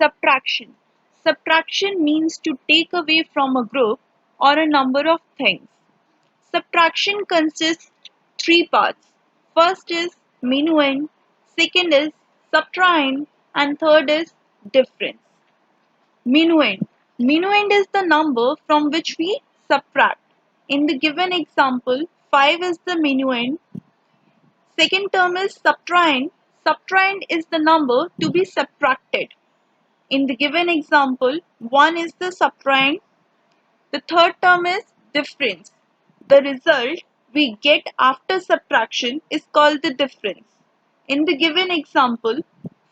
Subtraction. Subtraction means to take away from a group or a number of things. Subtraction consists three parts. First is minuend, second is subtrahend, and third is difference. Minuend. Minuend is the number from which we subtract. In the given example, 5 is the minuend. Second term is subtrahend. Subtrahend is the number to be subtracted. In the given example, 1 is the subtrahend. The third term is difference. The result we get after subtraction is called the difference. In the given example,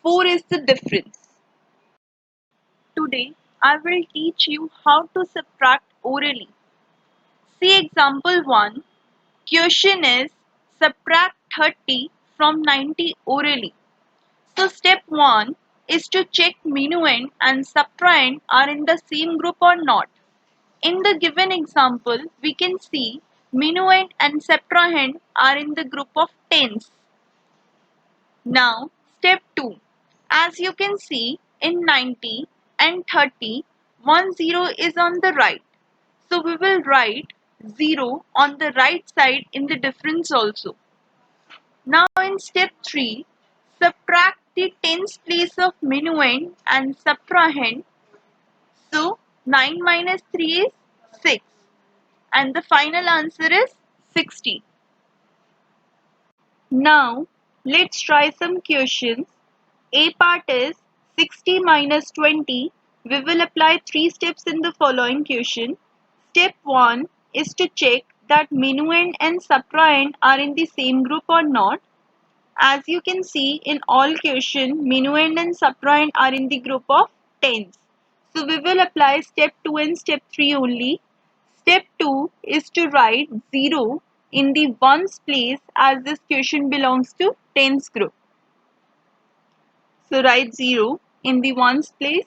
4 is the difference. Today, I will teach you how to subtract orally. See example 1. Question is subtract 30 from 90 orally. So step 1 is to check minuend and subtrahend are in the same group or not. In the given example, we can see minuend and subtrahend are in the group of tens. Now, step 2. As you can see, in 90 and 30, 0 is on the right. So we will write 0 on the right side in the difference also. Now in step 3, subtract the tens place of minuend and subtrahend. So 9 minus 3 is 6 and the final answer is 60. Now let's try some questions. A part is 60 minus 20. We will apply 3 steps in the following question. Step 1 is to check that minuend and subtrahend are in the same group or not. As you can see in all questions, minuend and subtrahend are in the group of tens. So we will apply step 2 and step 3 only. Step 2 is to write 0 in the ones place as this question belongs to tens group. So write 0 in the ones place.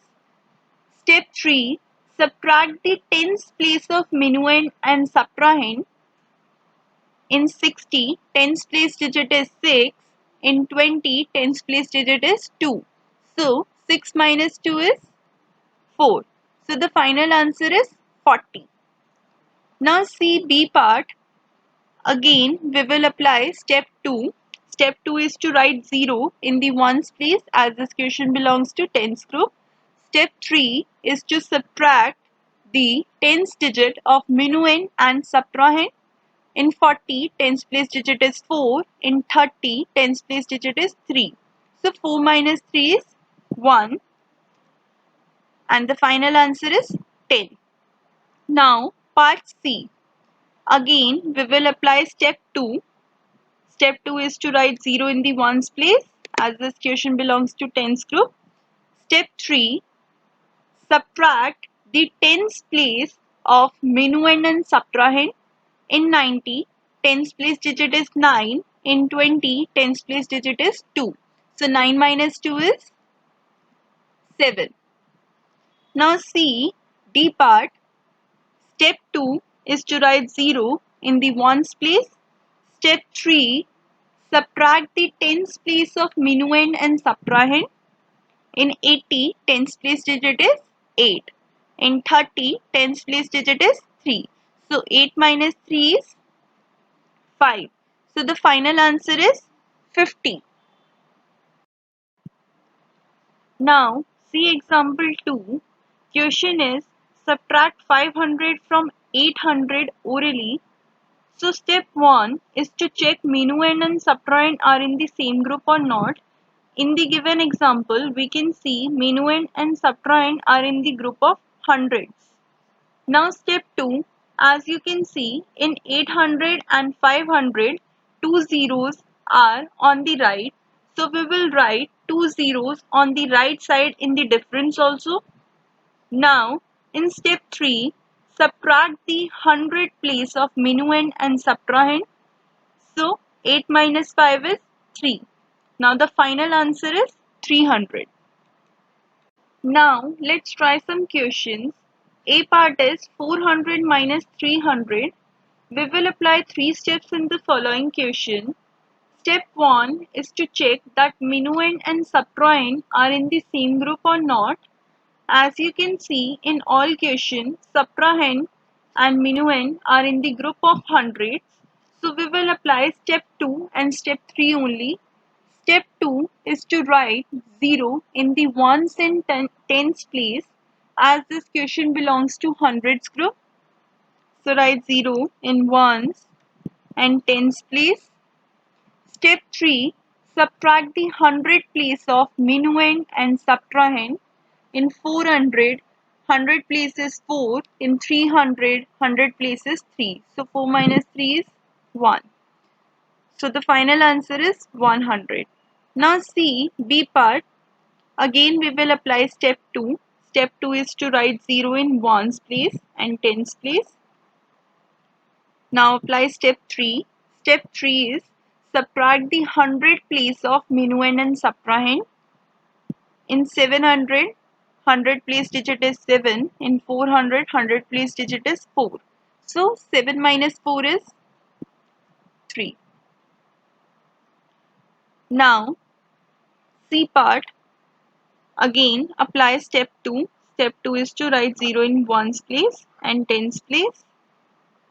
Step 3, subtract the tens place of minuend and subtrahend. In 60, tens place digit is 6. In 20, tens place digit is 2. So 6 minus 2 is 4. So the final answer is 40. Now see B part. Again, we will apply step 2. Step 2 is to write 0 in the ones place as this question belongs to tens group. Step 3 is to subtract the tens digit of minuend and subtrahend. In 40, tens place digit is 4. In 30, tens place digit is 3. So 4 minus 3 is 1. And the final answer is 10. Now part C. Again, we will apply step 2. Step 2 is to write 0 in the ones place as this question belongs to tens group. Step 3. Subtract the tens place of minuend and subtrahend. In 90, tens place digit is 9. In 20, tens place digit is 2. So 9 minus 2 is 7. Now see D part. Step 2 is to write 0 in the ones place. Step 3, subtract the tens place of minuend and subtrahend. In 80, tens place digit is 8. In 30, tens place digit is 3. So 8 minus 3 is 5. So the final answer is 50. Now see example 2. Question is subtract 500 from 800 orally. So step 1 is to check minuend and subtrahend are in the same group or not. In the given example, we can see minuend and subtrahend are in the group of hundreds. Now step 2, as you can see in 800 and 500, 2 zeros are on the right. So we will write 2 zeros on the right side in the difference also. Now in step 3, subtract the 100 place of minuend and subtrahend. So 8 minus 5 is 3. Now the final answer is 300. Now let's try some questions. A part is 400 minus 300. We will apply 3 steps in the following question. Step 1 is to check that minuend and subtrahend are in the same group or not. As you can see in all questions, subtrahend and minuend are in the group of hundreds. So we will apply step 2 and step 3 only. Step 2 is to write 0 in the ones and tens place, as this question belongs to hundreds group. So write 0 in ones and tens place. Step 3, subtract the hundred place of minuend and subtrahend. In 400, 100 place is 4. In 300, 100 place is 3. So 4 minus 3 is 1. So the final answer is 100. Now see B part. Again we will apply step 2. Step 2 is to write 0 in ones place and tens place. Now apply step 3. Step 3 is subtract the 100 place of minuend and subtrahend. In 700, 100 place digit is 7. In 400, 100 place digit is 4. So 7 minus 4 is 3. Now C part. Again apply step 2. Step 2 is to write 0 in ones place and tens place.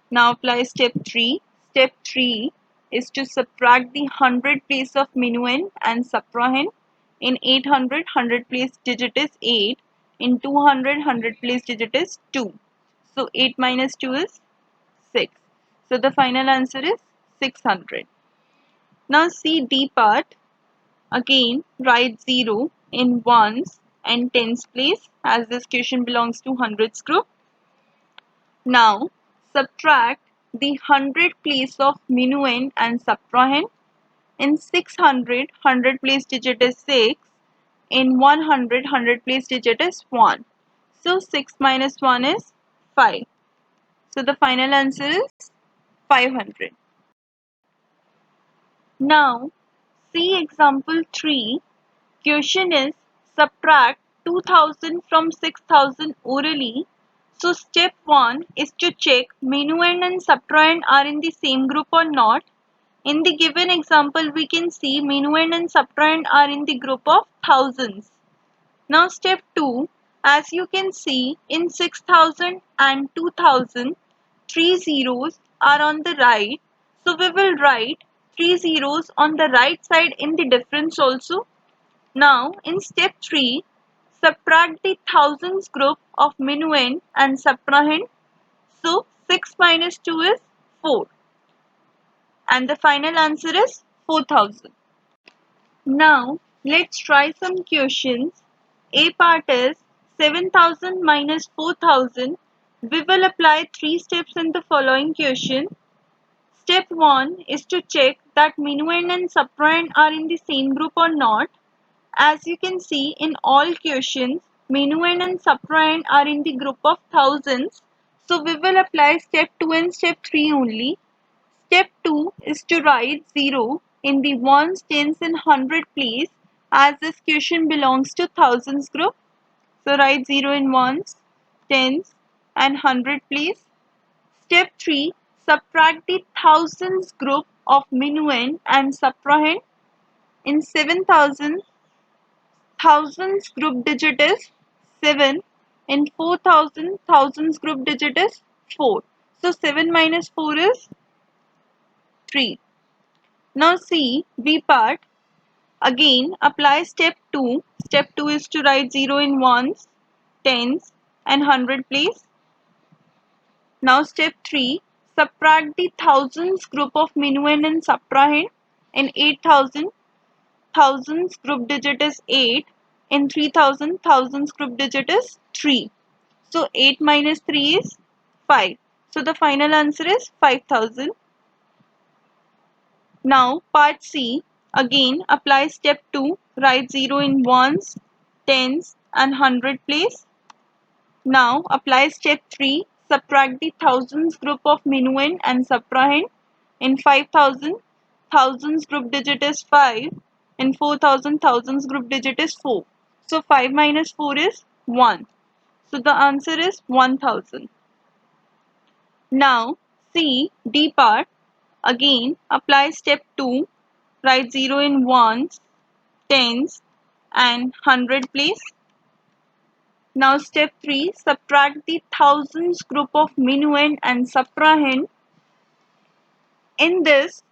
Now apply step 3. Step 3 is to subtract the 100 place of minuend and subtrahend. In 800, 100 place digit is 8. In 200, 100 place digit is 2. So 8 minus 2 is 6. So the final answer is 600. Now see D part. Again write 0 in ones and tens place, as this question belongs to hundreds group. Now subtract the 100 place of minuend and subtrahend. In 600, 100 place digit is 6. In 100, 100 place digit is 1. So 6 minus 1 is 5. So the final answer is 500. Now see example 3. Question is subtract 2000 from 6000 orally. So step 1 is to check minuend and subtrahend are in the same group or not. In the given example, we can see minuend and subtrahend are in the group of thousands. Now step 2, as you can see in 6000 and 2000, 3 zeros are on the right. So we will write 3 zeros on the right side in the difference also. Now in step 3, subtract the thousands group of minuend and subtrahend. So 6 minus 2 is 4. And the final answer is 4000. Now let's try some questions. A part is 7000 minus 4000. We will apply 3 steps in the following question. Step 1 is to check that minuend and subtrahend are in the same group or not. As you can see in all questions, minuend and subtrahend are in the group of thousands. So we will apply step 2 and step 3 only. Step 2 is to write 0 in the ones, tens and hundred place, as this question belongs to thousands group. So write 0 in ones, tens and hundred place. Step 3, subtract the thousands group of minuend and subtrahend. In 7000, thousands group digit is 7. In 4000, thousands group digit is 4. So 7 minus 4 is 3. Now see B part. Again apply step 2. Step 2 is to write 0 in ones, tens and hundred place. Now step 3. Subtract the thousands group of minuend and subtrahend. In 8000, thousands group digit is 8. In 3000, thousands group digit is 3. So 8 minus 3 is 5. So the final answer is 5000. Now part C. Again apply step 2. Write 0 in ones, tens and hundred place. Now apply step 3. Subtract the thousands group of minuend and subtrahend. In 5000, thousands group digit is 5. In 4000, thousands group digit is 4. So 5 minus 4 is 1. So the answer is 1000. Now see D part. Again apply step 2. Write 0 in ones, tens and hundred place. Now step 3, subtract the thousands group of minuend and suprahend. In this,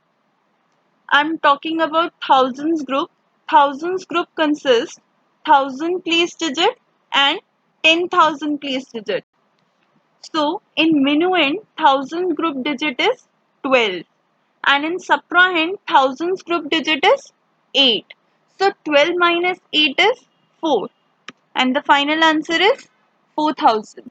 I'm talking about thousands group. Thousands group consists 1000 place digit and 10,000 place digit. So in minuend, thousand group digit is 12 and in suprahend, thousands group digit is 8. So 12 minus 8 is 4 and the final answer is 4000.